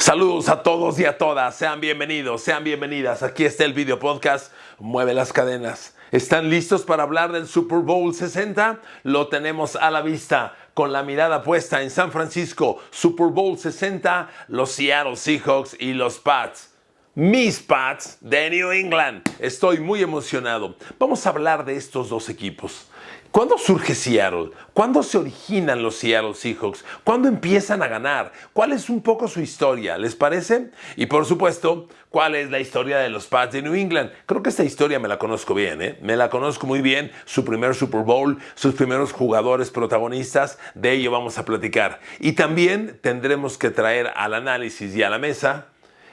Saludos a todos y a todas, sean bienvenidos, sean bienvenidas. Aquí está el video podcast Mueve las Cadenas. ¿Están listos para hablar del Super Bowl 60? Lo tenemos a la vista, con la mirada puesta en San Francisco. Super Bowl 60, los Seattle Seahawks y los Pats. Mis Pats de New England. Estoy muy emocionado. Vamos a hablar de estos dos equipos. ¿Cuándo surge Seattle? ¿Cuándo se originan los Seattle Seahawks? ¿Cuándo empiezan a ganar? ¿Cuál es un poco su historia? ¿Les parece? Y por supuesto, ¿cuál es la historia de los Pats de New England? Creo que esta historia me la conozco bien, ¿eh? Me la conozco muy bien. Su primer Super Bowl, sus primeros jugadores protagonistas, de ello vamos a platicar. Y también tendremos que traer al análisis y a la mesa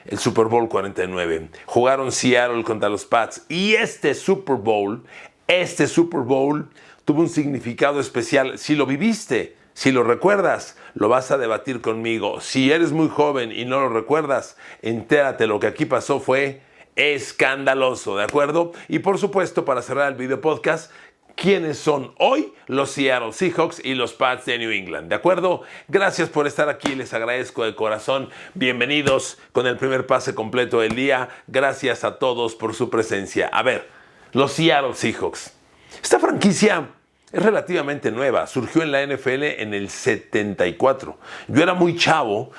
el Super Bowl 49. Jugaron Seattle contra los Pats y este Super Bowl tuvo un significado especial. Si lo viviste, si lo recuerdas, lo vas a debatir conmigo. Si eres muy joven y no lo recuerdas, entérate, lo que aquí pasó fue escandaloso, ¿de acuerdo? Y por supuesto, para cerrar el video podcast, ¿quiénes son hoy los Seattle Seahawks y los Pats de New England? ¿De acuerdo? Gracias por estar aquí, les agradezco de corazón. Bienvenidos con el primer pase completo del día. Gracias a todos por su presencia. A ver, los Seattle Seahawks. Esta franquicia es relativamente nueva, surgió en la NFL en el 74. Yo era muy chavo,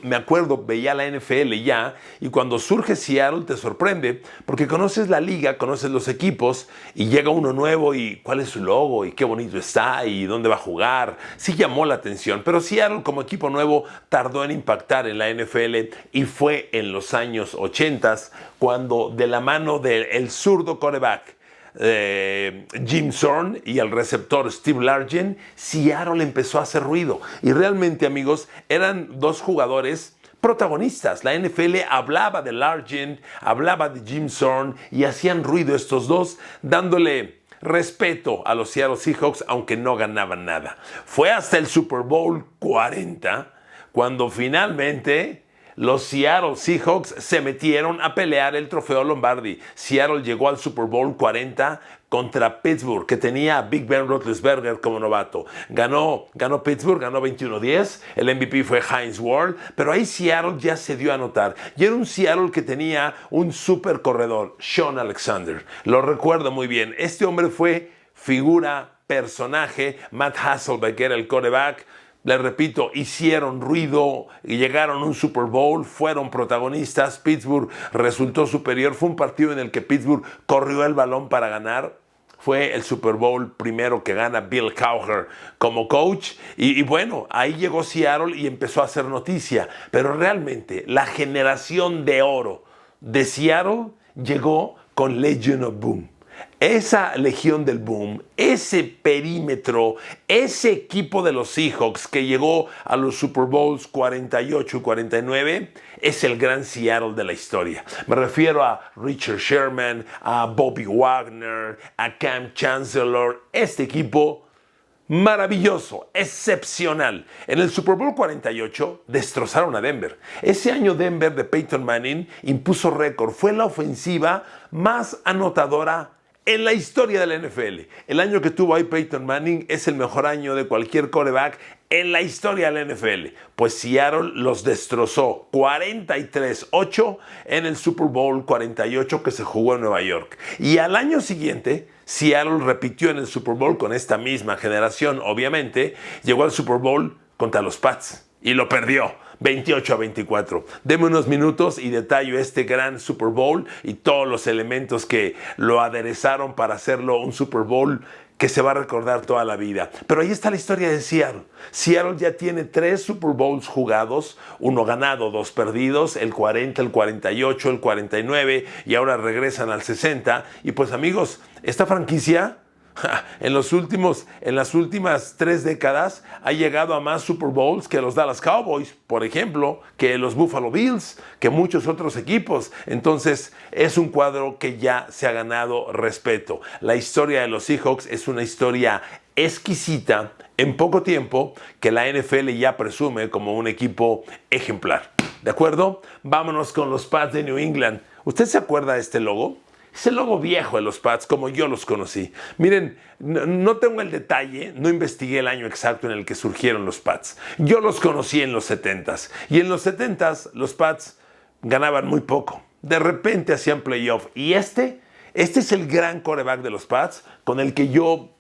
me acuerdo, veía la NFL ya, y cuando surge Seattle te sorprende, porque conoces la liga, conoces los equipos, y llega uno nuevo, y cuál es su logo, y qué bonito está, y dónde va a jugar. Sí llamó la atención, pero Seattle como equipo nuevo tardó en impactar en la NFL, y fue en los años 80 cuando de la mano del zurdo quarterback, Jim Zorn y el receptor Steve Largent, Seattle empezó a hacer ruido. Y realmente, amigos, eran dos jugadores protagonistas. La NFL hablaba de Largent, hablaba de Jim Zorn y hacían ruido estos dos, dándole respeto a los Seattle Seahawks, aunque no ganaban nada. Fue hasta el Super Bowl 40 cuando finalmente los Seattle Seahawks se metieron a pelear el trofeo Lombardi. Seattle llegó al Super Bowl 40 contra Pittsburgh, que tenía a Big Ben Roethlisberger como novato. Ganó Pittsburgh, ganó 21-10. El MVP fue Hines Ward, pero ahí Seattle ya se dio a notar. Y era un Seattle que tenía un super corredor, Shaun Alexander. Lo recuerdo muy bien. Este hombre fue figura, personaje. Matt Hasselbeck era el quarterback. Les repito, hicieron ruido y llegaron a un Super Bowl, fueron protagonistas. Pittsburgh resultó superior. Fue un partido en el que Pittsburgh corrió el balón para ganar. Fue el Super Bowl primero que gana Bill Cowher como coach. Y bueno, ahí llegó Seattle y empezó a hacer noticia. Pero realmente la generación de oro de Seattle llegó con Legion of Boom. Esa legión del boom, ese perímetro, ese equipo de los Seahawks que llegó a los Super Bowls 48 y 49 es el gran Seattle de la historia. Me refiero a Richard Sherman, a Bobby Wagner, a Cam Chancellor. Este equipo maravilloso, excepcional. En el Super Bowl 48 destrozaron a Denver. Ese año Denver de Peyton Manning impuso récord. Fue la ofensiva más anotadora en la historia de la NFL. El año que tuvo ahí Peyton Manning es el mejor año de cualquier quarterback en la historia de la NFL. Pues Seattle los destrozó 43-8 en el Super Bowl 48 que se jugó en Nueva York. Y al año siguiente, Seattle repitió en el Super Bowl con esta misma generación, obviamente. Llegó al Super Bowl contra los Pats y lo perdió 28-24. Deme unos minutos y detallo este gran Super Bowl y todos los elementos que lo aderezaron para hacerlo un Super Bowl que se va a recordar toda la vida. Pero ahí está la historia de Seattle. Seattle ya tiene 3 Super Bowls jugados, 1 ganado, 2 perdidos, el 40, el 48, el 49 y ahora regresan al 60. Y pues amigos, esta franquicia en las últimas 3 décadas ha llegado a más Super Bowls que los Dallas Cowboys, por ejemplo, que los Buffalo Bills, que muchos otros equipos. Entonces es un cuadro que ya se ha ganado respeto. La historia de los Seahawks es una historia exquisita en poco tiempo que la NFL ya presume como un equipo ejemplar. ¿De acuerdo? Vámonos con los Pats de New England. ¿Usted se acuerda de este logo? Es el logo viejo de los Pats, como yo los conocí. Miren, no tengo el detalle, no investigué el año exacto en el que surgieron los Pats. Yo los conocí en los 70s. Y en los 70s los Pats ganaban muy poco. De repente hacían playoff. Y este es el gran quarterback de los Pats con el que yo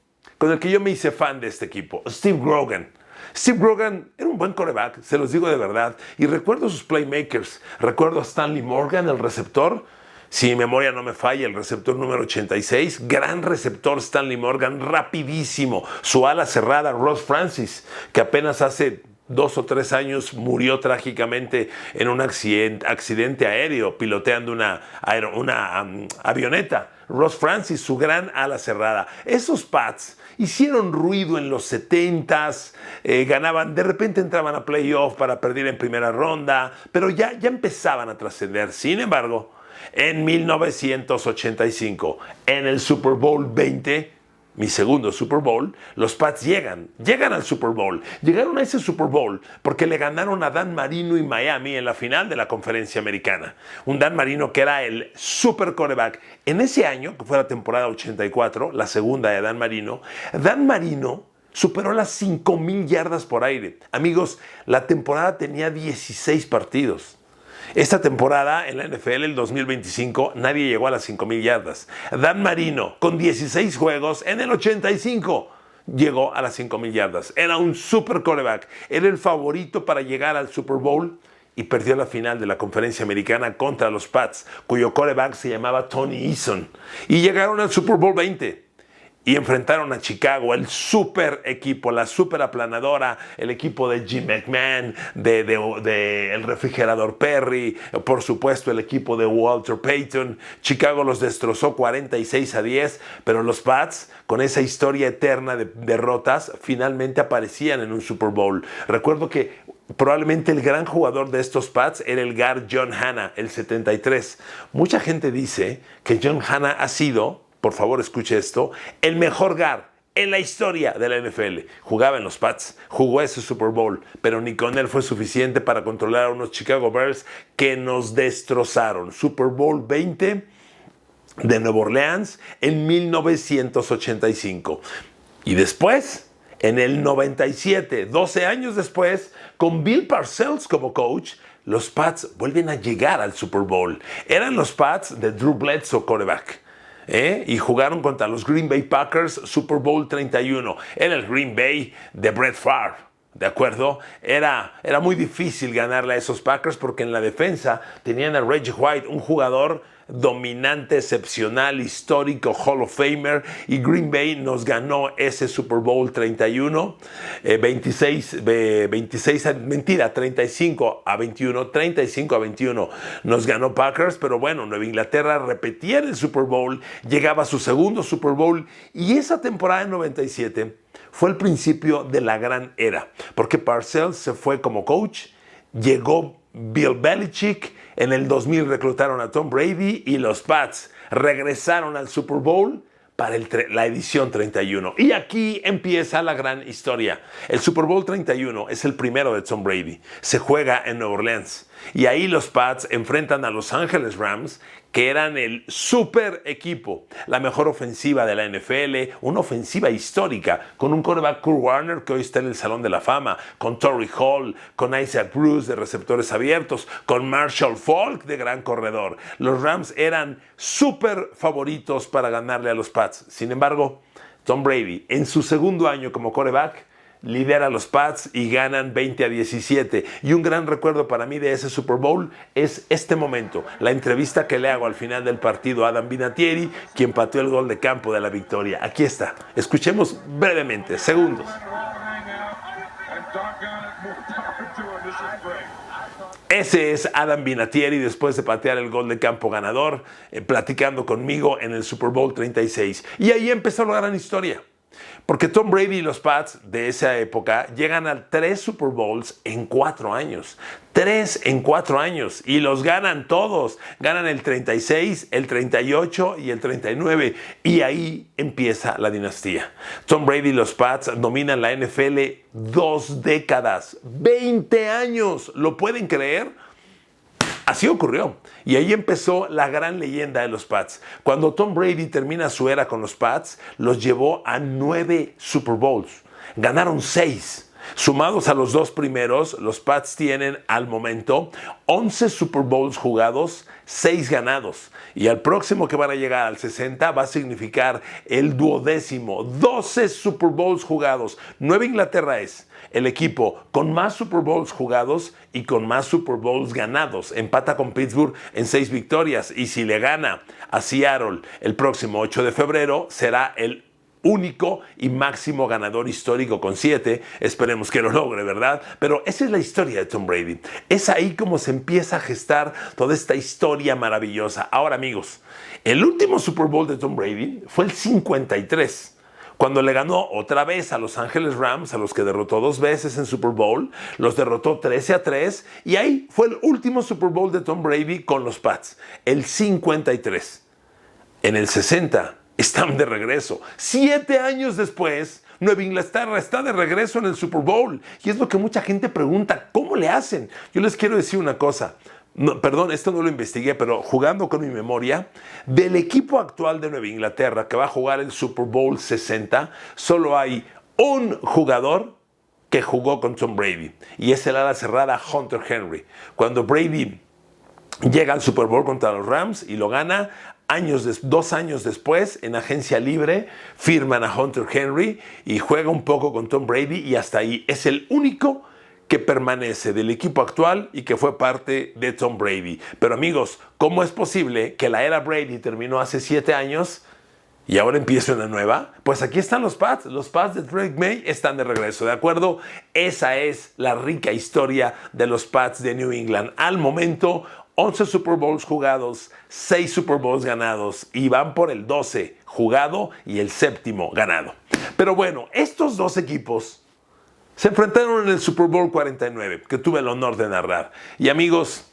me hice fan de este equipo, Steve Grogan. Steve Grogan era un buen quarterback, se los digo de verdad. Y recuerdo sus playmakers. Recuerdo a Stanley Morgan, el receptor. Si mi memoria no me falla, el receptor número 86. Gran receptor Stanley Morgan, rapidísimo. Su ala cerrada, Ross Francis, que apenas hace 2 o 3 años murió trágicamente en un accidente aéreo piloteando una avioneta. Ross Francis, su gran ala cerrada. Esos Pats hicieron ruido en los 70s, ganaban, de repente entraban a playoff para perder en primera ronda, pero ya llegaban a trascender. Sin embargo, en 1985, en el Super Bowl 20, mi segundo Super Bowl, los Pats llegan al Super Bowl. Llegaron a ese Super Bowl porque le ganaron a Dan Marino y Miami en la final de la Conferencia Americana. Un Dan Marino que era el super quarterback. En ese año, que fue la temporada 84, la segunda de Dan Marino superó las 5,000 yardas por aire. Amigos, la temporada tenía 16 partidos. Esta temporada en la NFL, el 2025, nadie llegó a las 5,000 yardas. Dan Marino, con 16 juegos, en el 85, llegó a las 5,000 yardas. Era un super quarterback. Era el favorito para llegar al Super Bowl y perdió la final de la Conferencia Americana contra los Pats, cuyo quarterback se llamaba Tony Eason. Y llegaron al Super Bowl 20. Y enfrentaron a Chicago, el super equipo, la super aplanadora, el equipo de Jim McMahon, de el refrigerador Perry, por supuesto el equipo de Walter Payton. Chicago los destrozó 46-10, pero los Pats, con esa historia eterna de derrotas, finalmente aparecían en un Super Bowl. Recuerdo que probablemente el gran jugador de estos Pats era el guard John Hanna, el 73. Mucha gente dice que John Hanna ha sido, por favor escuche esto, el mejor guard en la historia de la NFL. Jugaba en los Pats, jugó ese Super Bowl, pero ni con él fue suficiente para controlar a unos Chicago Bears que nos destrozaron. Super Bowl 20 de Nueva Orleans en 1985. Y después, en el 97, 12 años después, con Bill Parcells como coach, los Pats vuelven a llegar al Super Bowl. Eran los Pats de Drew Bledsoe, quarterback. Y jugaron contra los Green Bay Packers, Super Bowl 31. Era el Green Bay de Brett Favre, ¿de acuerdo? Era muy difícil ganarle a esos Packers porque en la defensa tenían a Reggie White, un jugador dominante, excepcional, histórico, Hall of Famer, y Green Bay nos ganó ese Super Bowl 31, 35-21, nos ganó Packers, pero bueno, Nueva Inglaterra repetía el Super Bowl, llegaba a su segundo Super Bowl, y esa temporada de 97 fue el principio de la gran era, porque Parcells se fue como coach, llegó Bill Belichick, en el 2000 reclutaron a Tom Brady y los Pats regresaron al Super Bowl para la edición 31. Y aquí empieza la gran historia. El Super Bowl 31 es el primero de Tom Brady. Se juega en Nueva Orleans. Y ahí los Pats enfrentan a Los Angeles Rams, que eran el super equipo, la mejor ofensiva de la NFL, una ofensiva histórica, con un quarterback Kurt Warner que hoy está en el Salón de la Fama, con Torrey Hall, con Isaac Bruce de receptores abiertos, con Marshall Faulk de gran corredor. Los Rams eran super favoritos para ganarle a los Pats. Sin embargo, Tom Brady, en su segundo año como quarterback, lidera a los Pats y ganan 20-17. Y un gran recuerdo para mí de ese Super Bowl es este momento, la entrevista que le hago al final del partido a Adam Vinatieri, quien pateó el gol de campo de la victoria. Aquí está, escuchemos brevemente, segundos. Ese es Adam Vinatieri después de patear el gol de campo ganador, platicando conmigo en el Super Bowl 36. Y ahí empezó la gran historia. Porque Tom Brady y los Pats de esa época llegan a 3 Super Bowls en 4 años. 3 en 4 años. Y los ganan todos. Ganan el 36, el 38 y el 39. Y ahí empieza la dinastía. Tom Brady y los Pats dominan la NFL 2 décadas. 20 años. ¿Lo pueden creer? Así ocurrió. Y ahí empezó la gran leyenda de los Pats. Cuando Tom Brady termina su era con los Pats, los llevó a 9 Super Bowls. Ganaron 6. Sumados a los 2 primeros, los Pats tienen al momento 11 Super Bowls jugados, 6 ganados. Y al próximo que van a llegar al 60 va a significar el 12º, 12 Super Bowls jugados. Nueva Inglaterra es el equipo con más Super Bowls jugados y con más Super Bowls ganados. Empata con Pittsburgh en 6 victorias. Y si le gana a Seattle el próximo 8 de febrero, será el único y máximo ganador histórico con 7. Esperemos que lo logre, ¿verdad? Pero esa es la historia de Tom Brady. Es ahí como se empieza a gestar toda esta historia maravillosa. Ahora, amigos, el último Super Bowl de Tom Brady fue el 53. Cuando le ganó otra vez a Los Ángeles Rams, a los que derrotó 2 veces en Super Bowl, los derrotó 13-3, y ahí fue el último Super Bowl de Tom Brady con los Pats, el 53. En el 60 están de regreso. 7 años después, Nueva Inglaterra está de regreso en el Super Bowl. Y es lo que mucha gente pregunta, ¿cómo le hacen? Yo les quiero decir una cosa. No, perdón, esto no lo investigué, pero jugando con mi memoria, del equipo actual de Nueva Inglaterra que va a jugar el Super Bowl 60, solo hay un jugador que jugó con Tom Brady, y es el ala cerrada Hunter Henry. Cuando Brady llega al Super Bowl contra los Rams y lo gana, 2 años después, en agencia libre, firman a Hunter Henry y juega un poco con Tom Brady, y hasta ahí. Es el único que permanece del equipo actual y que fue parte de Tom Brady. Pero amigos, ¿cómo es posible que la era Brady terminó hace 7 años y ahora empieza una nueva? Pues aquí están los Pats. Los Pats de Drake May están de regreso, ¿de acuerdo? Esa es la rica historia de los Pats de New England. Al momento, 11 Super Bowls jugados, 6 Super Bowls ganados, y van por el 12 jugado y el 7º ganado. Pero bueno, estos 2 equipos se enfrentaron en el Super Bowl 49, que tuve el honor de narrar. Y amigos,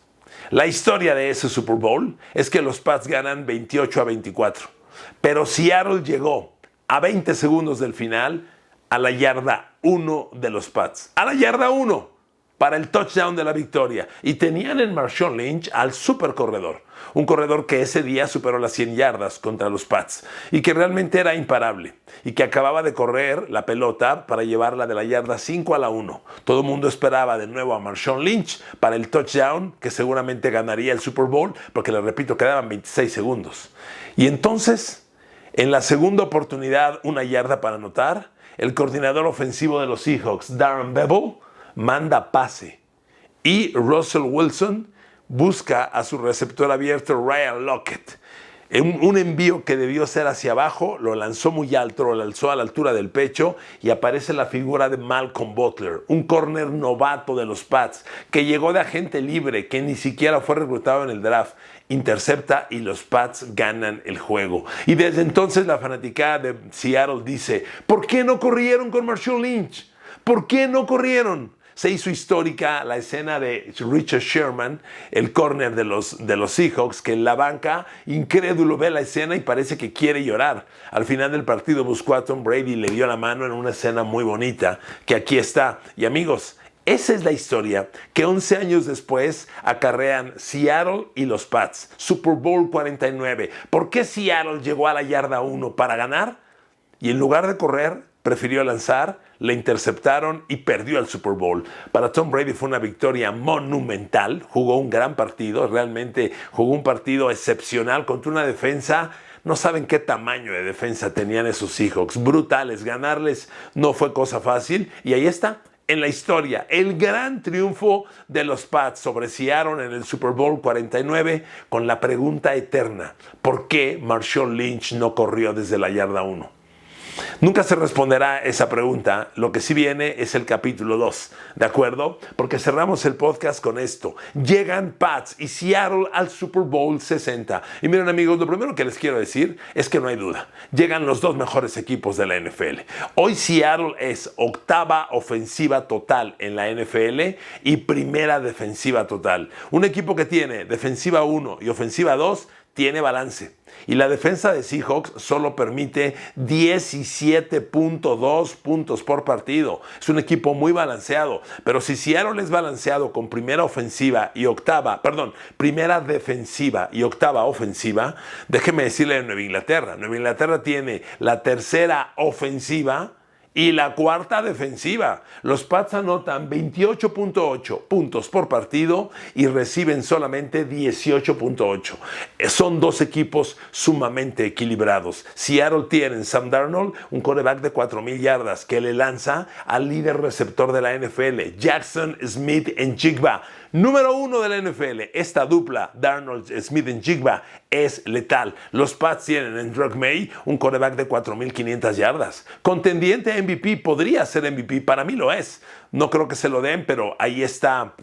la historia de ese Super Bowl es que los Pats ganan 28-24. Pero Seattle llegó a 20 segundos del final a la yarda 1 de los Pats. A la yarda 1 para el touchdown de la victoria. Y tenían en Marshawn Lynch al super corredor. Un corredor que ese día superó las 100 yardas contra los Pats y que realmente era imparable, y que acababa de correr la pelota para llevarla de la yarda 5 a la 1. Todo el mundo esperaba de nuevo a Marshawn Lynch para el touchdown que seguramente ganaría el Super Bowl, porque les repito, quedaban 26 segundos. Y entonces, en la segunda oportunidad, 1 yarda para anotar, el coordinador ofensivo de los Seahawks, Darren Bevell, manda pase, y Russell Wilson busca a su receptor abierto Ryan Lockett. Un envío que debió ser hacia abajo, lo lanzó muy alto, lo lanzó a la altura del pecho, y aparece la figura de Malcolm Butler, un corner novato de los Pats, que llegó de agente libre, que ni siquiera fue reclutado en el draft. Intercepta y los Pats ganan el juego. Y desde entonces la fanaticada de Seattle dice, ¿por qué no corrieron con Marshawn Lynch? ¿Por qué no corrieron? Se hizo histórica la escena de Richard Sherman, el corner de los Seahawks, que en la banca, incrédulo, ve la escena y parece que quiere llorar. Al final del partido buscó a Tom Brady y le dio la mano en una escena muy bonita, que aquí está. Y amigos, esa es la historia que 11 años después acarrean Seattle y los Pats. Super Bowl 49. ¿Por qué Seattle llegó a la yarda 1 para ganar? Y en lugar de correr, prefirió lanzar, le interceptaron y perdió el Super Bowl. Para Tom Brady fue una victoria monumental, jugó un gran partido, realmente jugó un partido excepcional contra una defensa. No saben qué tamaño de defensa tenían esos Seahawks, brutales. Ganarles no fue cosa fácil, y ahí está, en la historia, el gran triunfo de los Pats sobre Seattle en el Super Bowl 49, con la pregunta eterna: ¿por qué Marshawn Lynch no corrió desde la yarda 1? Nunca se responderá esa pregunta. Lo que sí viene es el capítulo 2, ¿de acuerdo? Porque cerramos el podcast con esto. Llegan Pats y Seattle al Super Bowl 60. Y miren, amigos, lo primero que les quiero decir es que no hay duda. Llegan los 2 mejores equipos de la NFL. Hoy Seattle es 8ª ofensiva total en la NFL y 1ª defensiva total. Un equipo que tiene defensiva 1 y ofensiva 2 tiene balance. Y la defensa de Seahawks solo permite 17.2 puntos por partido. Es un equipo muy balanceado. Pero si Seattle es balanceado con primera defensiva y octava ofensiva, déjeme decirle de Nueva Inglaterra. Nueva Inglaterra tiene la tercera ofensiva y la cuarta defensiva. Los Pats anotan 28.8 puntos por partido y reciben solamente 18.8. Son dos equipos sumamente equilibrados. Seattle tiene en Sam Darnold un quarterback de 4,000 yardas que le lanza al líder receptor de la NFL, Jackson Smith-Njigba. Número 1 de la NFL, esta dupla Darnold-Smith-Njigba es letal. Los Pats tienen en Drake May un quarterback de 4,500 yardas. Contendiente a MVP, podría ser MVP, para mí lo es. No creo que se lo den, pero ahí está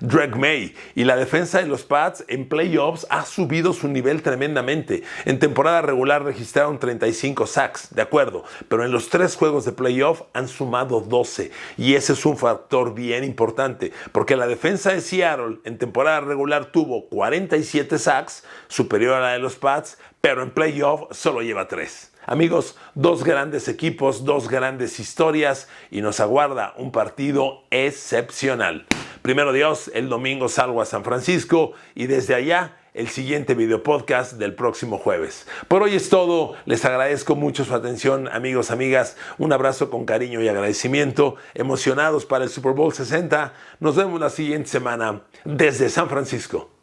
Drake May. Y la defensa de los Pats en playoffs ha subido su nivel tremendamente. En temporada regular registraron 35 sacks, de acuerdo, pero en los 3 juegos de playoff han sumado 12, y ese es un factor bien importante, porque la defensa de Seattle en temporada regular tuvo 47 sacks, superior a la de los Pats, pero en playoff solo lleva 3. Amigos, 2 grandes equipos, 2 grandes historias, y nos aguarda un partido excepcional. Primero Dios, el domingo salgo a San Francisco y desde allá el siguiente video podcast del próximo jueves. Por hoy es todo. Les agradezco mucho su atención, amigos, amigas. Un abrazo con cariño y agradecimiento. Emocionados para el Super Bowl 60. Nos vemos la siguiente semana desde San Francisco.